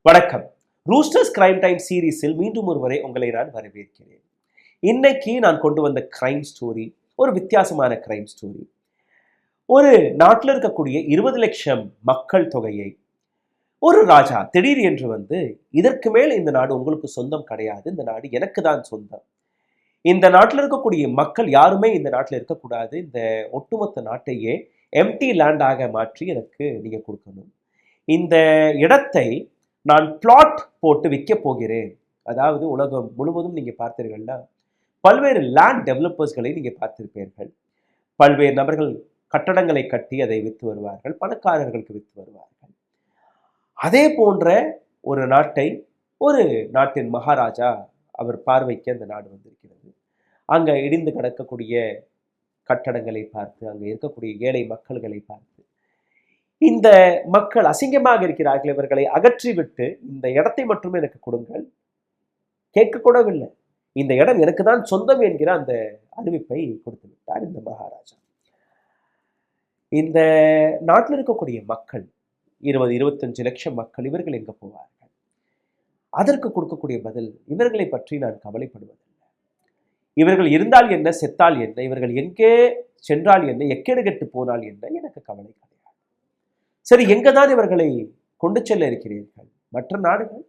வணக்கம். Roosters crime time சீரீஸில் மீண்டும் ஒருவரை உங்களை நான் வரவேற்கிறேன். இன்னைக்கு நான் கொண்டு வந்த கிரைம் ஸ்டோரி ஒரு வித்தியாசமான கிரைம் ஸ்டோரி. ஒரு நாட்டில் இருக்கக்கூடிய 20 லட்சம் மக்கள் தொகையை ஒரு ராஜா திடீர் என்று வந்து, இதற்கு மேல் இந்த நாடு உங்களுக்கு சொந்தம் கிடையாது, இந்த நாடு எனக்கு தான் சொந்தம், இந்த நாட்டில் இருக்கக்கூடிய மக்கள் யாருமே இந்த நாட்டில் இருக்கக்கூடாது, இந்த ஒட்டுமொத்த நாட்டையே எம்டி லேண்டாக மாற்றி எனக்கு நீங்க கொடுக்கணும், இந்த இடத்தை நான் பிளாட் போட்டு விற்க போகிறேன். அதாவது உலகம் முழுவதும் நீங்க பார்த்தீர்கள்னா பல்வேறு லேண்ட் டெவலப்பர்ஸ்களை நீங்க பார்த்திருப்பீர்கள். பல்வேறு நபர்கள் கட்டடங்களை கட்டி அதை விற்று வருவார்கள், பணக்காரர்களுக்கு விற்று வருவார்கள். அதே போன்ற ஒரு நாட்டை ஒரு நாட்டின் மகாராஜா அவர் பார்வைக்கு அந்த நாடு வந்திருக்கிறது. அங்க இடிந்து கிடக்கக்கூடிய கட்டடங்களை பார்த்து, அங்க இருக்கக்கூடிய ஏழை மக்கள்களை பார்த்து, இந்த மக்கள் அசிங்கமாக இருக்கிறார்கள், இவர்களை அகற்றிவிட்டு இந்த இடத்தை மட்டுமே எனக்கு கொடுங்கள், கேட்கக்கூடவில்லை, இந்த இடம் எனக்கு தான் சொந்தம் என்கிற அந்த அறிவிப்பை கொடுத்து விட்டார் இந்த மகாராஜா. இந்த நாட்டில் இருக்கக்கூடிய மக்கள் 20-25 லட்சம் மக்கள், இவர்கள் எங்க போவார்கள்? அதற்கு கொடுக்கக்கூடிய பதில், இவர்களை பற்றி நான் கவலைப்படுவதில்லை, இவர்கள் இருந்தால் என்ன, செத்தால் என்ன, இவர்கள் எங்கே சென்றால் என்ன, எக்கேடு கெட்டு போனால் என்ன, எனக்கு கவலை கிடையாது. சரி, எங்கதான் இவர்களை கொண்டு செல்ல இருக்கிறீர்கள்? மற்ற நாடுகள்,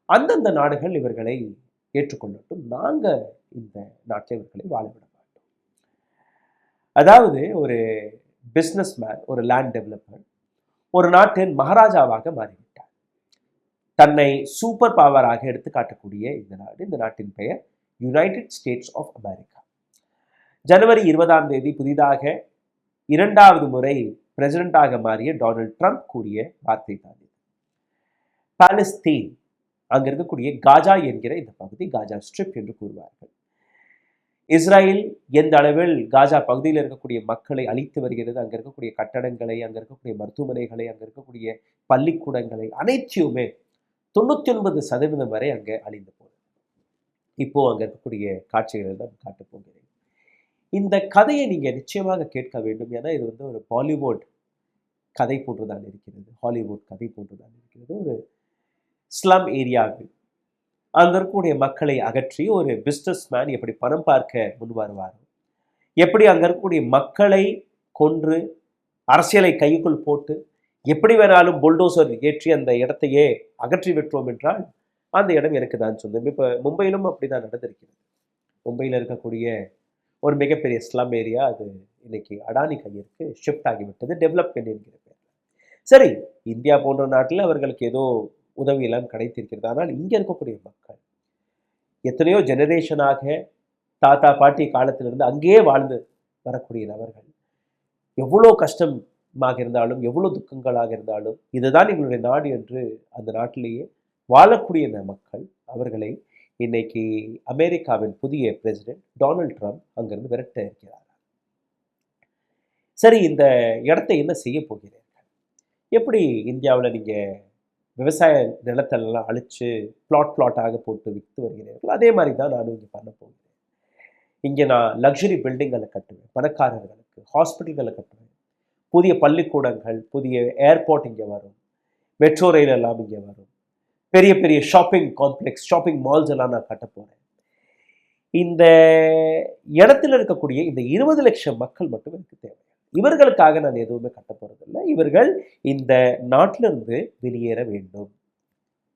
அந்தந்த நாடுகள் இவர்களை ஏற்றுக்கொள்ளட்டும், நாங்க இந்த நாட்டில் இவர்களை வாழவிட மாட்டோம். அதாவது ஒரு பிஸ்னஸ் மேன், ஒரு லேண்ட் டெவலப்பர் ஒரு நாட்டின் மகாராஜாவாக மாறிவிட்டார். தன்னை சூப்பர் பவராக எடுத்து காட்டக்கூடிய இந்த நாடு, இந்த நாட்டின் பெயர் யுனைடெட் ஸ்டேட்ஸ் ஆஃப் அமெரிக்கா. ஜனவரி 20ஆம் தேதி புதிதாக 2வது முறை பிரசிடென்டாக மாறிய டொனால்ட் ட்ரம்ப் கூறிய வார்த்தை தான் இது. பாலஸ்தீன், அங்க இருக்கக்கூடிய காஜா என்கிற இந்த பகுதி, காஜா ஸ்ட்ரிப் என்று கூறுவார்கள். இஸ்ரேல் எந்த அளவில் காஜா பகுதியில் இருக்கக்கூடிய மக்களை அழித்து வருகிறது, அங்க இருக்கக்கூடிய கட்டடங்களை, அங்க இருக்கக்கூடிய மருத்துவமனைகளை, அங்க இருக்கக்கூடிய பள்ளிக்கூடங்களை அனைத்தையுமே 99% வரை அங்க அழிந்து போகுது. இப்போ அங்க இருக்கக்கூடிய காட்சிகளை தான் காட்டப் போகிறேன். இந்த கதையை நீங்க நிச்சயமாக கேட்க வேண்டும். ஏன்னா இது வந்து ஒரு பாலிவுட் கதை போன்றுதான் இருக்கிறது, ஹாலிவுட் கதை போன்றுதான் இருக்கிறது. ஒரு ஸ்லம் ஏரியாவில் அங்க இருக்கக்கூடிய மக்களை அகற்றி ஒரு பிஸ்னஸ் மேன் எப்படி பணம் பார்க்க முன் வருவாரோ, எப்படி அங்க இருக்கக்கூடிய மக்களை கொன்று அரசியலை கைக்குள் போட்டு எப்படி வேணாலும் புல்டோசர் ஏற்றி அந்த இடத்தையே அகற்றி விட்டோம் என்றால் அந்த இடம் எனக்கு தான் சொந்தம். இப்போ மும்பையிலும் அப்படிதான் நடந்திருக்கிறது. மும்பையில் இருக்கக்கூடிய ஒரு மிகப்பெரிய ஸ்லம் ஏரியா, அது இன்னைக்கு அடானி கையிற்கு ஷிஃப்ட் ஆகிவிட்டது, டெவலப்மெண்ட் என்கிற பேர். சரி, இந்தியா போன்ற நாட்டில் அவர்களுக்கு ஏதோ உதவி எல்லாம் கிடைத்திருக்கிறது. ஆனால் இங்க இருக்கக்கூடிய மக்கள் எத்தனையோ ஜெனரேஷனாக தாத்தா பாட்டி காலத்திலிருந்து அங்கேயே வாழ்ந்து வரக்கூடிய நபர்கள், எவ்வளோ கஷ்டமாக இருந்தாலும், எவ்வளோ துக்கங்களாக இருந்தாலும், இதுதான் எங்களுடைய நாடு என்று அந்த நாட்டிலேயே வாழக்கூடிய இந்த மக்கள், அவர்களை இன்னைக்கு அமெரிக்காவின் புதிய பிரசிடென்ட் டொனால்ட் ட்ரம்ப் அங்கிருந்து விரட்ட இருக்கிறார். சரி, இந்த இடத்தை என்ன செய்ய போகிறீர்கள்? எப்படி இந்தியாவில் நீங்க விவசாய நிலத்தெல்லாம் அழிச்சு பிளாட்டாக போட்டு விற்று வருகிறீர்கள், அதே மாதிரி தான் நானும் இங்கே பண்ண போகிறேன். இங்கே நான் லக்ஸுரி பில்டிங்களை கட்டுவேன், பணக்காரர்களுக்கு ஹாஸ்பிட்டல்களை கட்டுவேன், புதிய பள்ளிக்கூடங்கள், புதிய ஏர்போர்ட் இங்கே வரும், மெட்ரோ ரயில் எல்லாம் இங்கே வரும், பெரிய பெரிய ஷாப்பிங் காம்ப்ளெக்ஸ், ஷாப்பிங் மால்ஸ் எல்லாம் நான் கட்ட போறேன். இந்த இடத்துல இருக்கக்கூடிய இந்த 20 லட்சம் மக்கள் மட்டும் எனக்கு தேவை. இவர்களுக்காக நான் எதுவுமே கட்ட போறதில்லை. இவர்கள் இந்த நாட்டிலிருந்து வெளியேற வேண்டும்.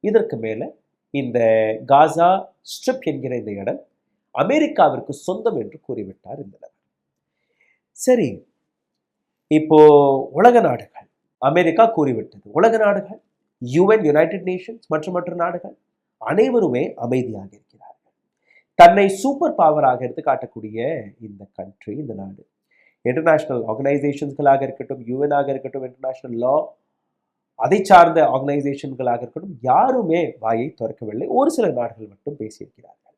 இதற்கு மேல இந்த காசா ஸ்ட்ரிப் என்கிற இந்த இடம் அமெரிக்காவிற்கு சொந்தம் என்று கூறிவிட்டார் இந்த நபர். சரி, இப்போ உலக நாடுகள், அமெரிக்கா கூறிவிட்டது, உலக நாடுகள், யுஎன், யுனைடெட் நேஷன்ஸ் மற்றும் மற்ற நாடுகள் அனைவருமே அமைதியாக இருக்கிறார்கள். தன்னை சூப்பர் பவராக எடுத்து காட்டக்கூடிய இந்த கண்ட்ரி, இந்த நாடு, இன்டர்நேஷனல் ஆர்கனைசேஷன்ஸ்களாக இருக்கட்டும், யுஎனாக இருக்கட்டும், இன்டர்நேஷனல் லா அதை சார்ந்த ஆர்கனைசேஷன்களாக இருக்கட்டும், யாருமே வாயை திறக்கவில்லை. ஒரு சில நாடுகள் மட்டும் பேசியிருக்கிறார்கள்.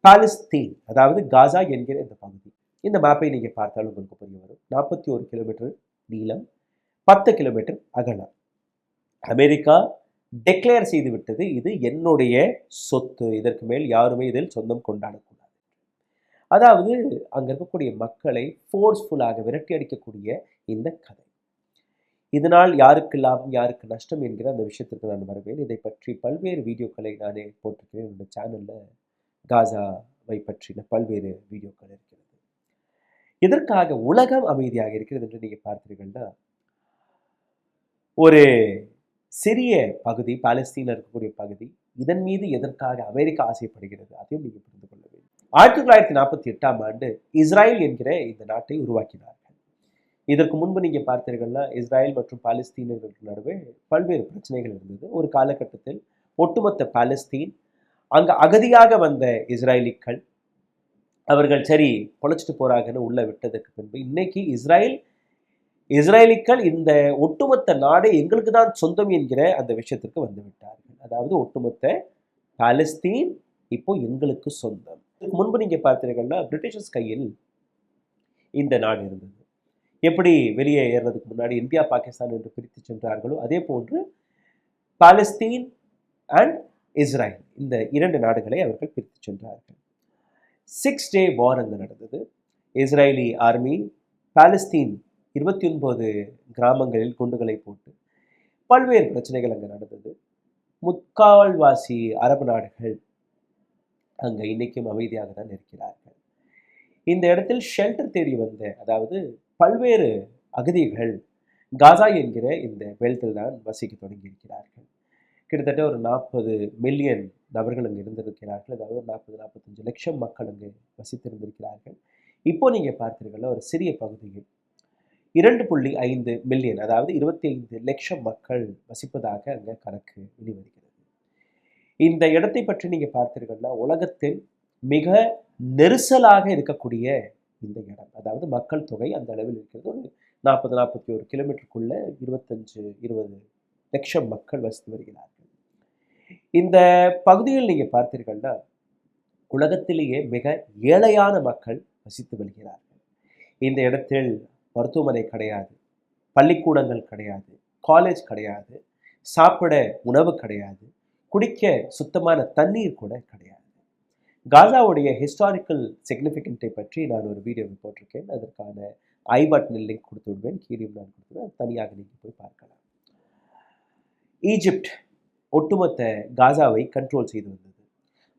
பாலஸ்தீன், அதாவது காசா என்கிற இந்த பகுதி, இந்த மேப்பை நீங்க பார்த்தால் உங்களுக்கு புரிய வரும். 41 கிலோமீட்டர் நீளம், 10 கிலோமீட்டர் அகலம். அமெரிக்கா டெக்ளேர் செய்து விட்டது, இது என்னுடைய சொத்து, இதற்கு மேல் யாருமே இதில் சொந்தம் கொண்டாடக்கூடாது. அதாவது அங்க இருக்கக்கூடிய மக்களை ஃபோர்ஸ்ஃபுல்லாக விரட்டி அடிக்கக்கூடிய இந்த கதை. இதனால் யாருக்கு லாபம் யாருக்கு நஷ்டம் என்கிற அந்த விஷயத்திற்கு நான் வருவேன். இதை பற்றி பல்வேறு வீடியோக்களை நானே போட்டிருக்கிறேன். என்னோட சேனலில் காசாவை பற்றின பல்வேறு வீடியோக்கள் இருக்கிறது. எதற்காக உலகம் அமைதியாக இருக்கிறது என்று நீங்கள் பார்த்தீர்கள்னா, ஒரு சிறிய பகுதி பாலஸ்தீனில் இருக்கக்கூடிய பகுதி, இதன் மீது எதற்காக அமெரிக்கா ஆசைப்படுகிறது அதையும் நீங்கள் புரிந்து கொள்ள வேண்டும். 1948ஆம் ஆண்டு இஸ்ரேல் என்கிற இந்த நாட்டை உருவாக்கினார்கள். இதற்கு முன்பு நீங்க பார்த்தீர்கள்னா இஸ்ரேல் மற்றும் பாலஸ்தீனர்களுக்கு நடுவே பல்வேறு பிரச்சனைகள் இருந்தது. ஒரு காலகட்டத்தில் ஒட்டுமொத்த பாலஸ்தீன், அங்க அகதியாக வந்த இஸ்ரேலிக்கள், அவர்கள் சரி பொழைச்சிட்டு போறாங்கன்னு உள்ள விட்டதற்கு பின்பு இன்னைக்கு இஸ்ரேலிக்கள் இந்த ஒட்டுமொத்த நாடே எங்களுக்கு தான் சொந்தம் என்கிற அந்த விஷயத்திற்கு வந்து விட்டார்கள். அதாவது ஒட்டுமொத்த பாலஸ்தீன் இப்போ எங்களுக்கு சொந்தம். இதுக்கு முன்பு நீங்க பார்த்தீர்கள்னா பிரிட்டிஷர்ஸ் கையில் இந்த நாடு இருந்தது. எப்படி வெளியே ஏறுறதுக்கு முன்னாடி இந்தியா பாகிஸ்தான் என்று பிரித்து சென்றார்களோ அதே போன்று பாலஸ்தீன் அண்ட் இஸ்ரேல் இந்த 2 நாடுகளை அவர்கள் பிரித்து சென்றார்கள். 6 டே வார் அங்கு நடந்தது. இஸ்ரேலி ஆர்மி பாலஸ்தீன் 29 கிராமங்களில் குண்டுகளை போட்டு பல்வேறு பிரச்சனைகள் அங்கு நடந்தது. முக்கால்வாசி அரபு நாடுகள் அங்க இன்னைக்கும் அமைதியாக தான் இருக்கிறார்கள். இந்த இடத்தில் ஷெல்டர் தேடி வந்த, அதாவது பல்வேறு அகதிகள் காசா என்கிற இந்த பெல்ட்டில் தான் வசிக்க தொடங்கி இருக்கிறார்கள். கிட்டத்தட்ட ஒரு 40 மில்லியன் நபர்கள் அங்கு இருந்திருக்கிறார்கள். அதாவது 40-45 லட்சம் மக்கள் அங்கு வசித்திருந்திருக்கிறார்கள். இப்போ நீங்க பார்த்தீர்கள்னா ஒரு சிறிய பகுதியில் 2.5 மில்லியன், அதாவது 25 லட்சம் மக்கள் வசிப்பதாக அங்க கணக்கு வெளிவருகிறது. இந்த இடத்தை பற்றி நீங்க பார்த்தீர்கள்னா உலகத்தில் மிக நெரிசலாக இருக்கக்கூடிய இந்த இடம், அதாவது மக்கள் தொகை அந்த அளவில் இருக்கிறது. ஒரு 40-41 கிலோமீட்டருக்குள்ள 25-20 லட்சம் மக்கள் வசித்து வருகிறார்கள். இந்த பகுதியில் நீங்க பார்த்தீர்கள்னா உலகத்திலேயே மிக ஏழையான மக்கள் வசித்து வருகிறார்கள். இந்த இடத்தில் மருத்துவமனை கிடையாது, பள்ளிக்கூடங்கள் கிடையாது, காலேஜ் கிடையாது, சாப்பிட உணவு கிடையாது, குடிக்க சுத்தமான தண்ணீர் கூட கிடையாது. காசாவுடைய ஹிஸ்டாரிக்கல் சிக்னிஃபிகன்ட்டை பற்றி நான் ஒரு வீடியோ போட்டிருக்கேன். அதற்கான ஐ பட்டனில் லிங்க் கொடுத்து விடுவேன், கீழேயும் நான் கொடுத்துருவேன். தனியாக நீங்கள் போய் பார்க்கலாம். ஈஜிப்ட் ஒட்டுமொத்த காசாவை கண்ட்ரோல் செய்து வந்தது.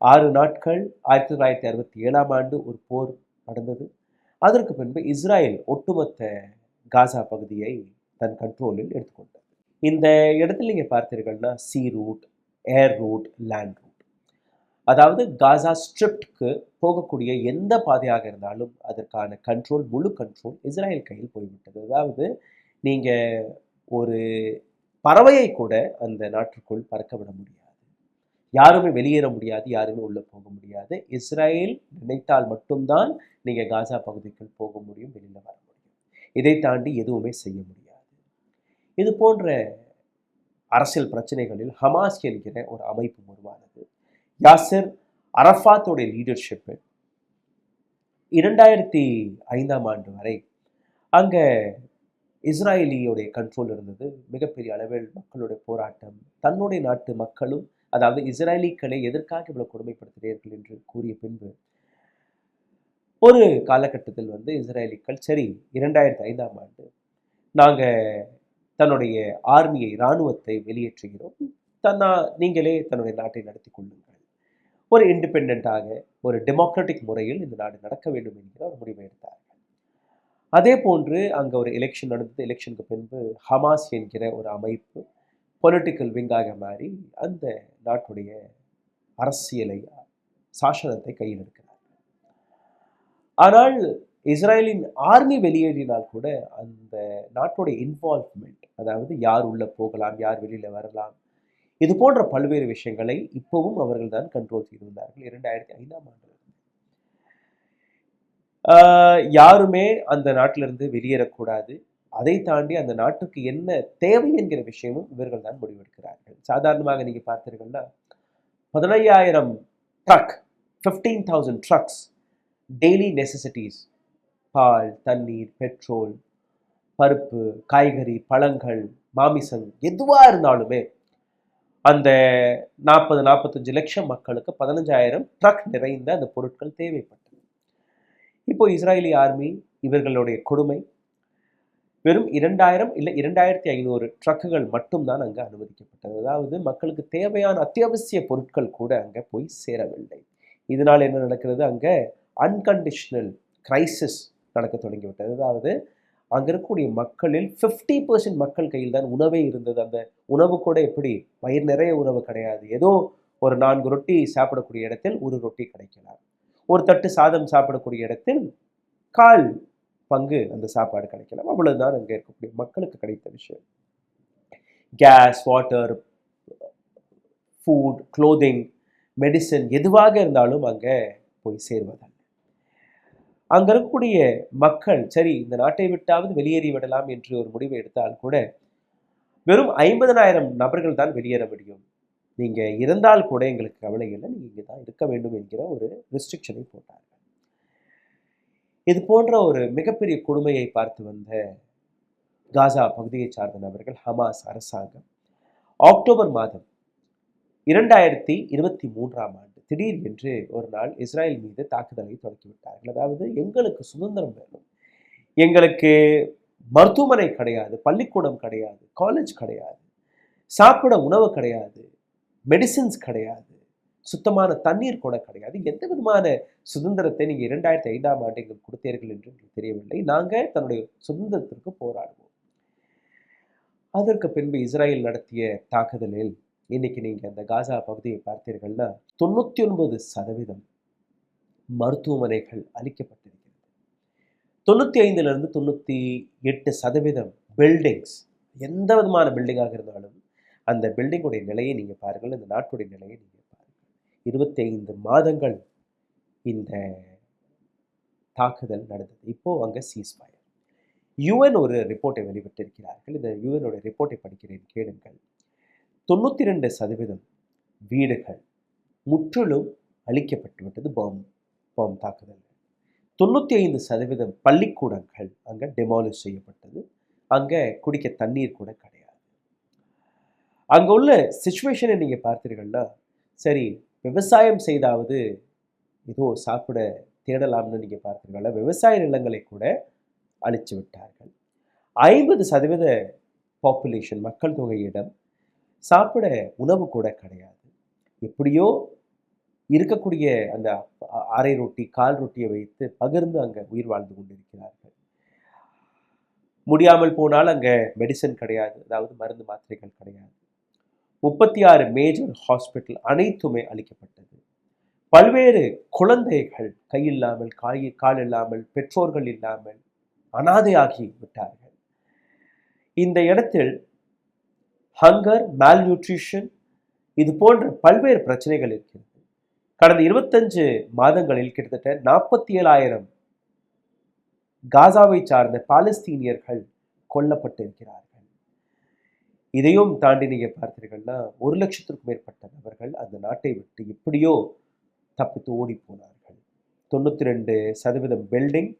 6 நாட்கள் 1967ஆம் ஆண்டு ஒரு போர் நடந்தது. அதற்கு பின்பு இஸ்ரேல் ஒட்டுமொத்த காசா பகுதியை தன் கண்ட்ரோலில் எடுத்துக்கொண்டது. இந்த இடத்தில் நீங்கள் பார்த்தீர்கள்னா சி ரூட், ஏர் ரூட், லேண்ட் ரூட், அதாவது காசா ஸ்ட்ரிப்ட்க்கு போகக்கூடிய எந்த பாதையாக இருந்தாலும் அதற்கான கண்ட்ரோல், முழு கண்ட்ரோல் இஸ்ரேல் கையில் போய்விட்டது. அதாவது நீங்கள் ஒரு பறவையை கூட அந்த நாட்டுக்குள் பறக்க விட முடியாது, யாருமே வெளியேற முடியாது, யாருமே உள்ளே போக முடியாது. இஸ்ரேல் நினைத்தால் மட்டும்தான் நீங்கள் காசா பகுதிக்குள் போக முடியும், வெளியில் வர முடியும். இதை தாண்டி எதுவுமே செய்ய முடியாது. இது போன்ற அரசியல் பிரச்சனைகளில் ஹமாஸ் என்கிற ஒரு அமைப்பு உருவானது. யாசிர் அரஃபாத்தோடைய லீடர்ஷிப்பில் 2005ஆம் ஆண்டு வரை அங்கே இஸ்ராயலியோடைய கண்ட்ரோல் இருந்தது. மிகப்பெரிய அளவில் மக்களுடைய போராட்டம், தன்னுடைய நாட்டு மக்களும், அதாவது இஸ்ராயலிக்களை எதற்காக இவ்வளவு கொடுமைப்படுத்துகிறீர்கள் என்று கூறிய பின்பு ஒரு காலகட்டத்தில் இஸ்ராயலிக்கள் சரி 2005ஆம் ஆண்டு நாங்கள் தன்னுடைய ஆர்மியை, இராணுவத்தை வெளியேற்றுகிறோம், நீங்களே தன்னுடைய நாட்டை நடத்தி கொள்ளுங்கள், ஒரு இண்டிபெண்டாக ஒரு டெமோக்ராட்டிக் முறையில் இந்த நாடு நடக்க வேண்டும் என்கிற ஒரு முடிவை எடுத்தார்கள். அதே போன்று அங்கே ஒரு எலெக்ஷன் நடந்தது. எலெக்ஷனுக்கு பின்பு ஹமாஸ் என்கிற ஒரு அமைப்பு பொலிட்டிக்கல் விங்காக மாறி அந்த நாட்டுடைய அரசியலை, சாசனத்தை கையில் எடுக்கிறார். ஆனால் இஸ்ரேலின் ஆர்மி வெளியேறினால் கூட அந்த நாட்டுடைய இன்வால்வ்மெண்ட், அதாவது யார் உள்ள போகலாம், யார் வெளியில வரலாம், இது போன்ற பல்வேறு விஷயங்களை இப்பவும் அவர்கள் தான் கண்ட்ரோல் செய்திருந்தார்கள். 2005ஆம் ஆண்டு யாருமே அந்த நாட்டிலிருந்து வெளியேறக்கூடாது. அதை தாண்டி அந்த நாட்டுக்கு என்ன தேவை என்கிற விஷயமும் இவர்கள் தான் முடிவெடுக்கிறார்கள். சாதாரணமாக நீங்க பார்த்தீர்கள்னா 15,000 ட்ரக், 15,000 ட்ரக்ஸ் டெய்லி நெசசிட்டிஸ், பால், தண்ணீர், பெட்ரோல், பருப்பு, காய்கறி, பழங்கள், மாமிசம் எதுவா இருந்தாலுமே அந்த 40-45 லட்சம் மக்களுக்கு 15,000 ட்ரக் நிறைந்த அந்த பொருட்கள் தேவைப்பட்டது. இப்போ இஸ்ராயலி ஆர்மி இவர்களுடைய கொடுமை, வெறும் 2000 இல்லை 2500 ட்ரக்குகள் மட்டும்தான் அங்கே அனுமதிக்கப்பட்டது. அதாவது மக்களுக்கு தேவையான அத்தியாவசிய பொருட்கள் கூட அங்கே போய் சேரவில்லை. இதனால் என்ன நடக்கிறது, அங்கே அன்கண்டிஷனல் கிரைசிஸ் நடக்க தொடங்கிவிட்டது. அதாவது அங்கே இருக்கக்கூடிய மக்களில் 50% மக்கள் கையில் தான் உணவே இருந்தது. அந்த உணவு கூட எப்படி, வயிறு நிறைய உணவு கிடையாது. ஏதோ ஒரு 4 ரொட்டி சாப்பிடக்கூடிய இடத்தில் ஒரு ரொட்டி கிடைக்கலாம். ஒரு தட்டு சாதம் சாப்பிடக்கூடிய இடத்தில் 1/4 பங்கு அந்த சாப்பாடு கிடைக்கலாம். அவ்வளவுதான் அங்கே இருக்கக்கூடிய மக்களுக்கு கிடைத்த விஷயம். Gas, water, food, clothing, medicine எதுவாக இருந்தாலும் அங்கே போய் சேர்வதல்ல. அங்கே இருக்கக்கூடிய மக்கள் சரி இந்த நாட்டை விட்டாவது வெளியேறி விடலாம் என்று ஒரு முடிவை எடுத்தால் கூட வெறும் 50,000 நபர்கள் தான் வெளியேற முடியும். நீங்கள் இருந்தால் கூட எங்களுக்கு கவலை இல்லை, நீங்கள் இங்கே தான் இருக்க வேண்டும் என்கிற ஒரு ரெஸ்ட்ரிக்ஷனை போட்டார்கள். இது போன்ற ஒரு மிகப்பெரிய கொடுமையை பார்த்து வந்த காசா பகுதியை சார்ந்த நபர்கள் ஹமாஸ் அரசாங்கம் அக்டோபர் மாதம் 2023 திடீர் என்று ஒரு நாள் இஸ்ரேல் மீது தாக்குதலை தொடக்கிவிட்டார்கள். அதாவது எங்களுக்கு சுதந்திரம் வேணும், எங்களுக்கு மருத்துவமனை கிடையாது, பள்ளிக்கூடம் கிடையாது, காலேஜ் கிடையாது, சாப்பிட உணவு கிடையாது, மெடிசின்ஸ் கிடையாது, சுத்தமான தண்ணீர் கூட கிடையாது, எந்த விதமான சுதந்திரத்தை நீங்கள் 2005 எங்களுக்கு கொடுத்தீர்கள் என்று எங்களுக்கு தெரியவில்லை, நாங்கள் தன்னுடைய சுதந்திரத்திற்கு போராடுவோம். அதற்கு பின்பு இஸ்ரேல் நடத்திய தாக்குதலில் இன்னைக்கு நீங்கள் அந்த காசா பகுதியை பார்த்தீர்கள்னா 99% மருத்துவமனைகள் அளிக்கப்பட்டிருக்கிறது. 95லிருந்து 98% பில்டிங்ஸ், எந்த விதமான பில்டிங்காக இருந்தாலும் அந்த பில்டிங்குடைய நிலையை நீங்கள் பாருங்கள், அந்த நாட்டுடைய நிலையை நீங்கள் பாருங்கள். 25 மாதங்கள் இந்த தாக்குதல் நடந்தது. இப்போது அங்கே சீஸ்ஃபயர். யுஎன் ஒரு ரிப்போர்ட்டை வெளிவிட்டிருக்கிறார்கள். இந்த யுஎனுடைய ரிப்போர்ட்டை படிக்கிறேன், கேளுங்கள். 92% வீடுகள் முற்றிலும் அழிக்கப்பட்டுவிட்டது பாம் தாக்குதல். 95% பள்ளிக்கூடங்கள் அங்கே டெமாலிஷ் செய்யப்பட்டது. அங்கே குடிக்க தண்ணீர் கூட கிடையாது. அங்கே உள்ள சிச்சுவேஷனை நீங்கள் பார்த்தீர்கள்னா சரி விவசாயம் செய்தாவது ஏதோ சாப்பிட தேடலாம்னு நீங்கள் பார்த்தீர்கள்னா விவசாய நிலங்களை கூட அழிச்சு விட்டார்கள். 50% பாப்புலேஷன் மக்கள் தொகையிடம் சாப்பிட உணவு கூட கிடையாது. எப்படியோ இருக்கக்கூடிய அந்த அரை ரொட்டி, 1/4 ரொட்டியை வைத்து பகிர்ந்து அங்கே உயிர் வாழ்ந்து கொண்டிருக்கிறார்கள். முடியாமல் போனால் அங்கே மெடிசன் கிடையாது, அதாவது மருந்து மாத்திரைகள் கிடையாது. 36 மேஜர் ஹாஸ்பிட்டல் அனைத்துமே அளிக்கப்பட்டது. பல்வேறு குழந்தைகள் கையில்லாமல், கால் இல்லாமல், பெற்றோர்கள் இல்லாமல் அனாதையாகி விட்டார்கள். இந்த இடத்தில் ஹங்கர், மால்நியூட்ரிஷன் இது போன்ற பல்வேறு பிரச்சனைகள் இருக்கிறது. கடந்த 25 மாதங்களில் கிட்டத்தட்ட 47,000 காசாவை சார்ந்த பாலஸ்தீனியர்கள் கொல்லப்பட்டிருக்கிறார்கள். இதையும் தாண்டி நீங்க பார்த்தீர்கள்னா 1,00,000க்கும் மேற்பட்ட நபர்கள் அந்த நாட்டை விட்டு எப்படியோ தப்பித்து ஓடி போனார்கள். 92% பில்டிங்,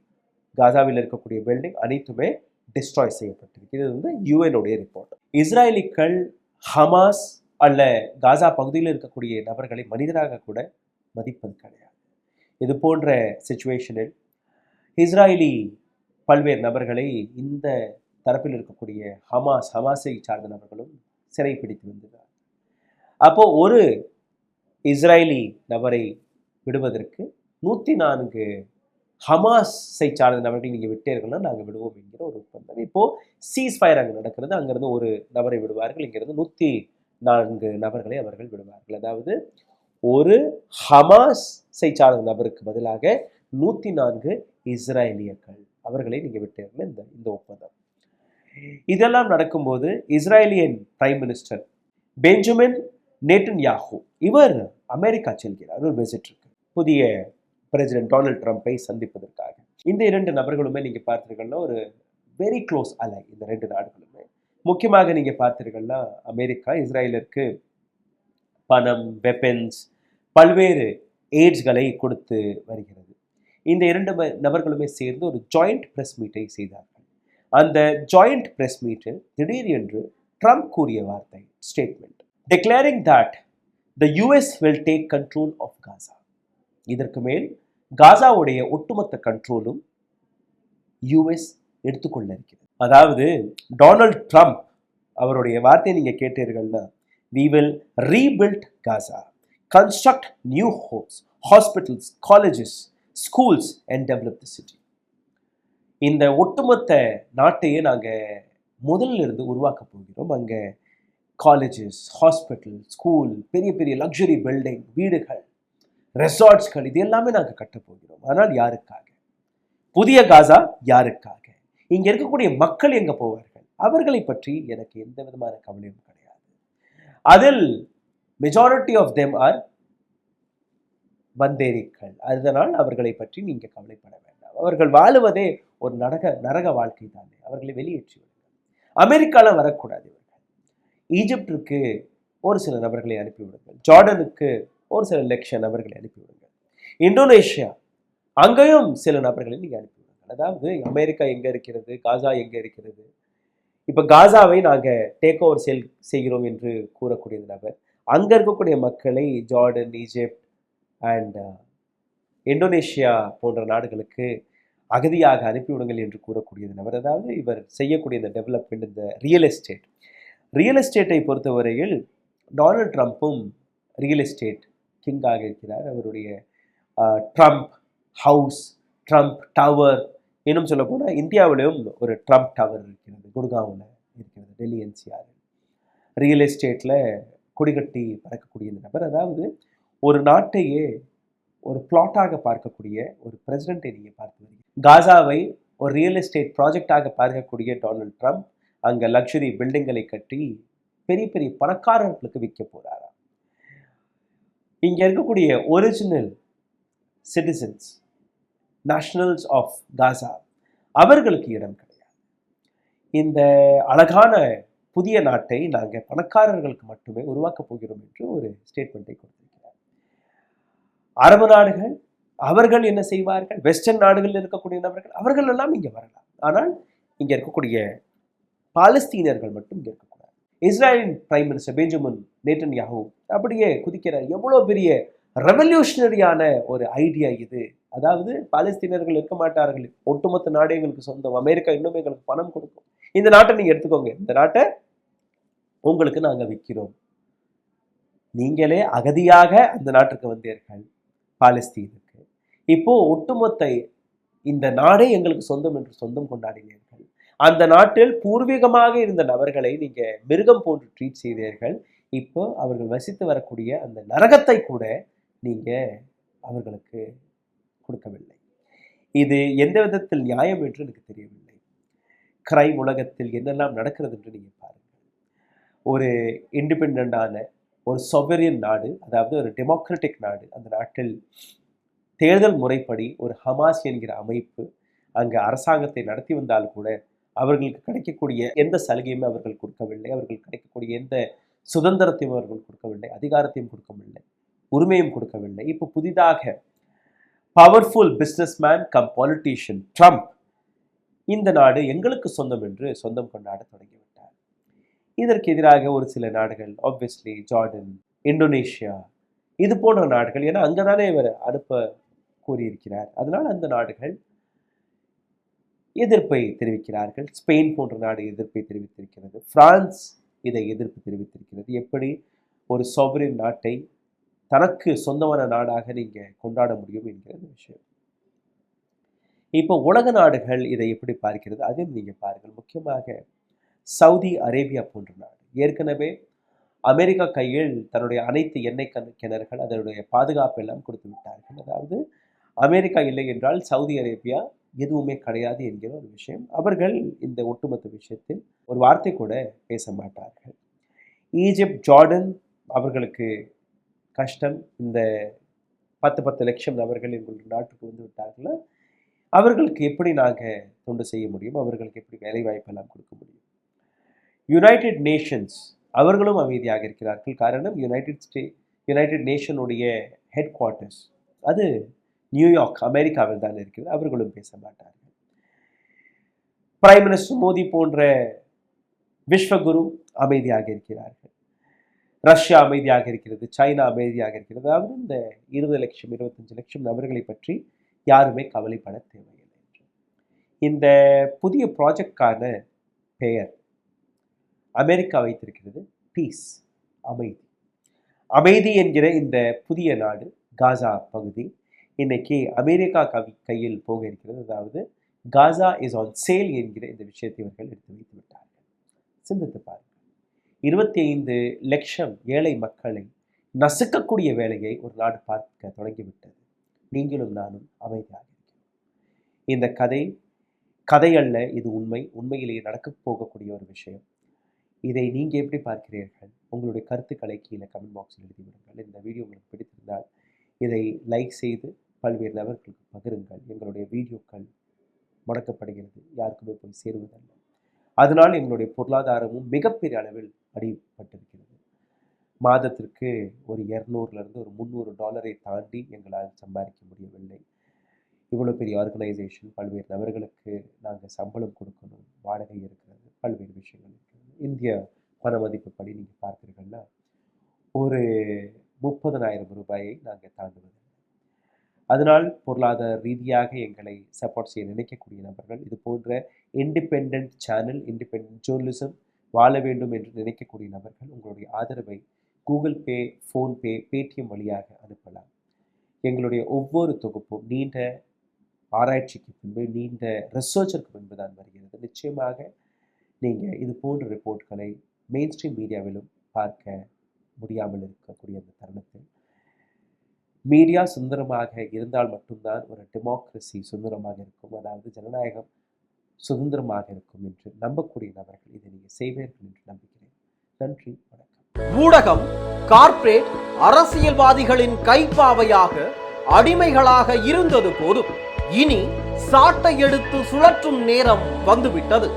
காசாவில் இருக்கக்கூடிய பில்டிங் அனைத்துமே டிஸ்ட்ராய் செய்யப்பட்டிருக்கு. இது வந்து யுஎனுடைய ரிப்போர்ட். இஸ்ராயலிகள் ஹமாஸ் அல்ல காசா பகுதியில் இருக்கக்கூடிய நபர்களை மனிதராக கூட மதிப்பது கிடையாது. இது போன்ற சிச்சுவேஷனில் இஸ்ராயலி பல்வேறு நபர்களை இந்த தரப்பில் இருக்கக்கூடிய ஹமாஸை சார்ந்த நபர்களும் சிறை பிடித்து வந்தார். அப்போ ஒரு இஸ்ராயலி நபரை விடுவதற்கு 104 ஹமாஸை சார்ந்த நபர்கள் நீங்கள் விட்டீர்கள்னா நாங்கள் விடுவோம் என்கிற ஒரு ஒப்பந்தம். இப்போது சீஸ்ஃபயர் அங்கே நடக்கிறது. அங்கேருந்து ஒரு நபரை விடுவார்கள், இங்கிருந்து 104 நபர்களை அவர்கள் விடுவார்கள். அதாவது ஒரு ஹமாஸை சார்ந்த நபருக்கு பதிலாக 104 இஸ்ராயலியர்கள் அவர்களை நீங்கள் விட்டீர்கள் இந்த ஒப்பந்தம். இதெல்லாம் நடக்கும்போது இஸ்ராயலியன் பிரைம் மினிஸ்டர் பெஞ்சமின் நேட்டன்யாஹூ இவர் அமெரிக்கா செல்கிறார் ஒரு விசிட் இருக்கு, புதிய பிரசிடென்ட் டொனால்ட் ட்ரம்ப்பை சந்திப்பதற்காக. இந்த 2 நபர்களுமே நீங்க பார்த்தீர்கள்னா ஒரு வெரி க்ளோஸ் அலை. இந்த 2 நாடுகளுமே முக்கியமாக நீங்க பார்த்தீர்கள்னா அமெரிக்கா இஸ்ராயலிற்கு பணம், வெப்பன்ஸ், பல்வேறு எய்ட்ஸ்களை கொடுத்து வருகிறது. இந்த 2 நபர்களுமே சேர்ந்து ஒரு ஜாயிண்ட் பிரஸ் மீட்டை செய்தார்கள். அந்த ஜாயிண்ட் பிரஸ் மீட்டில் திடீர் என்று ட்ரம்ப் கூறிய வார்த்தை statement declaring that the US will take control of Gaza. இதற்கு மேல் காசாவுடைய ஒட்டுமொத்த கண்ட்ரோலும் யூஎஸ் எடுத்துக்கொள்ள இருக்கிறது. அதாவது டொனால்ட் ட்ரம்ப் அவருடைய வார்த்தையை நீங்க கேட்டீர்கள்னா, we will rebuild Gaza, construct new homes, hospitals, colleges, schools and develop the city. இந்த ஒட்டுமொத்த நாட்டையே நாங்க முதல்ல இருந்து உருவாக்க போகிறோம். அங்க காலேஜஸ், ஹாஸ்பிட்டல், ஸ்கூல், பெரிய பெரிய லக்ஸரி பில்டிங், வீடுகள், ரெசார்ட்ஸ்கள், இது எல்லாமே நாங்க கட்ட போகிறோம். ஆனால் யாருக்காக? புதிய காசா யாருக்காக? இங்க இருக்கக்கூடிய மக்கள் எங்க போவார்கள்? அவர்களை பற்றி எனக்கு எந்த விதமான கவலையும் கிடையாது. அதில் மெஜாரிட்டி ஆஃப் தெம் ஆர் வந்தேரிகள். அதனால் அவர்களை பற்றி நீங்க கவலைப்பட வேண்டாம். அவர்கள் வாழுவதே ஒரு நரக வாழ்க்கை தானே. அவர்களை வெளியேற்றி விடுங்கள். அமெரிக்கால வரக்கூடாது இவர்கள். ஈஜிப்டிற்கு ஒரு சில நபர்களை அனுப்பிவிடுங்கள். ஜார்டனுக்கு ஒரு சில லட்சம் நபர்களை அனுப்பிவிடுங்கள். இந்தோனேஷியா, அங்கேயும் சில நபர்களை நீங்க அனுப்பிவிடுங்கள். அதாவது அமெரிக்கா எங்க இருக்கிறது, காசா எங்க இருக்கிறது? இப்ப காசாவை நாங்க டேக் ஓவர் செய்கிறோம் என்று கூறக்கூடிய நபர் அங்க இருக்கக்கூடிய மக்களை ஜார்டன், ஈஜிப்ட் அண்ட் இந்தோனேஷியா போன்ற நாடுகளுக்கு அகதியாக அனுப்பிவிடுங்கள் என்று கூறக்கூடிய நபர். அதாவது இவர் செய்யக்கூடிய இந்த டெவலப்மெண்ட், இந்த ரியல் எஸ்டேட்டை பொறுத்தவரையில் டொனால்ட் ட்ரம்ப்பும் ரியல் எஸ்டேட் கிங்காக இருக்கிறார். அவருடைய ட்ரம்ப் ஹவுஸ், ட்ரம்ப் டவர், இன்னும் சொல்ல போனால் இந்தியாவிலும் ஒரு ட்ரம்ப் டவர் இருக்கிறது, குர்காவில் இருக்கிறது, டெல்லி என்சிஆர். ரியல் எஸ்டேட்டில் கொடிகட்டி பறக்கக்கூடிய இந்த நபர். அதாவது ஒரு நாட்டையே ஒரு பிளாட்டாக பார்க்கக்கூடிய ஒரு பிரசிடென்ட்டை நீங்கள் பார்த்து வரீங்க. காசாவை ஒரு ரியல் எஸ்டேட் ப்ராஜெக்டாக பார்க்கக்கூடிய டொனால்ட் ட்ரம்ப் அங்கே லக்ஸரி பில்டிங்களை கட்டி பெரிய பெரிய பணக்காரர்களுக்கு விற்க போறாராம். இங்கே இருக்கக்கூடிய original citizens, nationals of Gaza, அவர்களுக்கு இடம் கிடையாது. இந்த அழகான புதிய நாட்டை நாங்கள் பணக்காரர்களுக்கு மட்டுமே உருவாக்கப் போகிறோம் என்று ஒரு ஸ்டேட்மெண்ட்டை கொடுத்திருக்கிறார். அரபு நாடுகள் அவர்கள் என்ன செய்வார்கள்? வெஸ்டர்ன் நாடுகளில் இருக்கக்கூடிய நபர்கள் அவர்கள் எல்லாம் இங்கே வரலாம். ஆனால் இங்கே இருக்கக்கூடிய பாலஸ்தீனர்கள் மட்டும் இங்கே இருக்கக்கூடாது. இஸ்ரேலின் பிரைம் மினிஸ்டர் பெஞ்சமின் நேட்டன்யாஹூ அப்படியே குதிக்கிறார். எவ்வளோ பெரிய ரெவல்யூஷனரியான ஒரு ஐடியா இது. அதாவது பாலஸ்தீனர்கள் இருக்க மாட்டார்கள், ஒட்டுமொத்த நாடு எங்களுக்கு சொந்தம், அமெரிக்கா இன்னும் எங்களுக்கு பணம் கொடுக்கும், இந்த நாட்டை நீங்க எடுத்துக்கோங்க, இந்த நாட்டை உங்களுக்கு நாங்க விற்கிறோம், நீங்களே அகதியாக அந்த நாட்டுக்கு வந்தீர்கள் பாலஸ்தீனுக்கு, இப்போ ஒட்டுமொத்த இந்த நாடே எங்களுக்கு சொந்தம் என்று சொந்தம் கொண்டாடினீர்கள், அந்த நாட்டில் பூர்வீகமாக இருந்த நபர்களை நீங்க மிருகம் போன்று ட்ரீட் செய்தீர்கள், இப்போ அவர்கள் வசித்து வரக்கூடிய அந்த நரகத்தை கூட நீங்க அவர்களுக்கு கொடுக்கவில்லை. இது எந்த விதத்தில் நியாயம் என்று எனக்கு தெரியவில்லை. கிரைம் உலகத்தில் என்னெல்லாம் நடக்கிறது என்று நீங்க பாருங்கள். ஒரு இண்டிபெண்டான ஒரு சொவரியன் நாடு, அதாவது ஒரு டெமோக்ராட்டிக் நாடு, அந்த நாட்டில் தேர்தல் முறைப்படி ஒரு ஹமாஸ் என்கிற அமைப்பு அங்கு அரசாங்கத்தை நடத்தி வந்தால் கூட அவர்களுக்கு கிடைக்கக்கூடிய எந்த சலுகையுமே அவர்கள் கொடுக்கவில்லை, அவர்கள் கிடைக்கக்கூடிய எந்த சுதந்திரத்தையும் அவர்கள் கொடுக்கவில்லை, அதிகாரத்தையும் கொடுக்கவில்லை, உரிமையும் கொடுக்கவில்லை. இப்போ புதிதாக powerful businessman come politician Trump இந்த நாடு எங்களுக்கு சொந்தம் என்று சொந்தம் கொண்டாட தொடங்கிவிட்டார். இதற்கு எதிராக ஒரு சில நாடுகள், ஆப்வியஸ்லி ஜார்டன், இந்தோனேஷியா, இது போன்ற நாடுகள், ஏன்னா அங்கதானே இவர் அனுப்ப கூறியிருக்கிறார், அதனால் அந்த நாடுகள் எதிர்ப்பை தெரிவிக்கிறார்கள். ஸ்பெயின் போன்ற நாடு எதிர்ப்பை தெரிவித்திருக்கிறது, பிரான்ஸ் இதை எதிர்ப்பு தெரிவித்திருக்கிறது. எப்படி ஒரு சாவரின் நாட்டை தனக்கு சொந்தமான நாடாக நீங்க கொண்டாட முடியும் என்கிற விஷயம். இப்போ உலக நாடுகள் இதை எப்படி பார்க்கிறது அதையும் நீங்க பாருங்கள். முக்கியமாக சவுதி அரேபியா போன்ற நாடு ஏற்கனவே அமெரிக்கா கையில் தன்னுடைய அனைத்து எண்ணெய் கிணறுகள் அதனுடைய பாதுகாப்பு எல்லாம் கொடுத்து விட்டார்கள். அதாவது அமெரிக்கா இல்லை என்றால் சவுதி அரேபியா எதுவுமே கிடையாது என்கிற ஒரு விஷயம். அவர்கள் இந்த ஒட்டுமொத்த விஷயத்தில் ஒரு வார்த்தை கூட பேச மாட்டார்கள். ஈஜிப்ட், ஜார்டன் அவர்களுக்கு கஷ்டம். இந்த 10 லட்சம் நபர்கள் எங்களுடைய நாட்டுக்கு வந்து விட்டார்களா, அவர்களுக்கு எப்படி நாங்கள் தொண்டு செய்ய முடியும், அவர்களுக்கு எப்படி வேலை வாய்ப்பெல்லாம் கொடுக்க முடியும். யுனைடெட் நேஷன்ஸ் அவர்களும் அமைதியாக இருக்கிறார்கள். காரணம், யுனைடெட் நேஷனுடைய ஹெட் குவார்ட்டர்ஸ் அது நியூயார்க் அமெரிக்காவில் தான் இருக்கிறது, அவர்களும் பேச மாட்டார்கள். பிரைம் மினிஸ்டர் மோடி போன்ற விஸ்வகுரு அமைதியாக இருக்கிறார்கள். ரஷ்யா அமைதியாக இருக்கிறது, சைனா அமைதியாக இருக்கிறது. அதாவது இந்த 20 லட்சம் 25 லட்சம் நபர்களை பற்றி யாருமே கவலைப்பட தேவையில்லை. இந்த புதிய ப்ராஜெக்டுக்கான பெயர் அமெரிக்கா வைத்திருக்கிறது பீஸ், அமைதி. அமைதி என்கிற இந்த புதிய நாடு காசா பகுதி இன்னைக்கு அமெரிக்கா கையில் போக இருக்கிறது. அதாவது காசா இஸ் ஆன் சேல் என்கிற இந்த விஷயத்தை இவர்கள் எடுத்து வைத்து விட்டார்கள். சிந்தித்து பாருங்கள். 25 லட்சம் ஏழை மக்களை நசுக்கக்கூடிய வேலையை ஒரு நாடு பார்க்க தொடங்கிவிட்டது. நீங்களும் நானும் அமைதியாக இருக்கிறோம். இந்த கதை அல்ல, இது உண்மை. உண்மையிலேயே நடக்கப் போகக்கூடிய ஒரு விஷயம். இதை நீங்கள் எப்படி பார்க்கிறீர்கள்? உங்களுடைய கருத்துக்களை கீழே கமெண்ட் பாக்ஸில் எழுதிவிடுங்கள். இந்த வீடியோ உங்களுக்கு பிடித்திருந்தால் இதை லைக் செய்து பல்வேறு நபர்களுக்கு பகிருங்கள். எங்களுடைய வீடியோக்கள் முடக்கப்படுகிறது, யாருக்குமே போய் சேருவதல்ல. அதனால் எங்களுடைய பொருளாதாரமும் மிகப்பெரிய அளவில் அடிபட்டிருக்கிறது. மாதத்திற்கு ஒரு 200லேருந்து ஒரு $300 தாண்டி எங்களால் சம்பாதிக்க முடியவில்லை. இவ்வளோ பெரிய ஆர்கனைசேஷன், பல்வேறு நபர்களுக்கு நாங்கள் சம்பளம் கொடுக்கணும், வாடகை இருக்கிறது, பல்வேறு விஷயங்கள் இருக்கிறது. இந்திய பண மதிப்புப்படி நீங்கள் பார்த்தீர்கள்னா ஒரு 30,000 ரூபாயை நாங்கள் தாண்டுவதில்லை. அதனால் பொருளாதார ரீதியாக எங்களை சப்போர்ட் செய்ய நினைக்கக்கூடிய நபர்கள், இது போன்ற இண்டிபெண்ட் சேனல், இண்டிபெண்ட் ஜேர்னலிசம் வாழ வேண்டும் என்று நினைக்கக்கூடிய நபர்கள் உங்களுடைய ஆதரவை கூகுள் பே, ஃபோன்பே, பேடிஎம் வழியாக அனுப்பலாம். எங்களுடைய ஒவ்வொரு தொகுப்பும் நீண்ட ஆராய்ச்சிக்கு பின்பு, நீண்ட ரிசர்ச்சிற்கு பின்பு தான் வருகிறது. நிச்சயமாக நீங்கள் இது போன்ற ரிப்போர்ட்களை மெயின் ஸ்ட்ரீம் மீடியாவிலும் பார்க்க முடியாமல் இருக்கக்கூடிய அந்த தருணத்தில் மீடியா சுதந்திரமாக இருந்தால் மட்டும்தான் ஒரு டெமோக்ரஸி சுதந்திரமாக இருக்கும், அதாவது ஜனநாயகம் சுதந்திரமாக இருக்கும் என்று நம்பக்கூடிய நபர்கள் இதை நீங்கள் செய்வீர்கள் என்று நம்புகிறேன். நன்றி, வணக்கம். ஊடகம் கார்ப்பரேட் அரசியல்வாதிகளின் கைப்பாவையாக, அடிமைகளாக இருந்தது போதும். இனி சாட்டை எடுத்து சுழற்றும் நேரம் வந்துவிட்டது.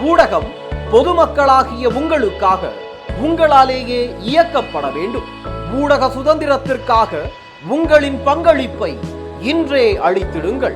ஊடகம் பொதுமக்களாகிய உங்களுக்காக, உங்களாலேயே இயக்கப்பட வேண்டும். ஊடக சுதந்திரத்திற்காக உங்களின் பங்களிப்பை இன்றே அளித்திடுங்கள்.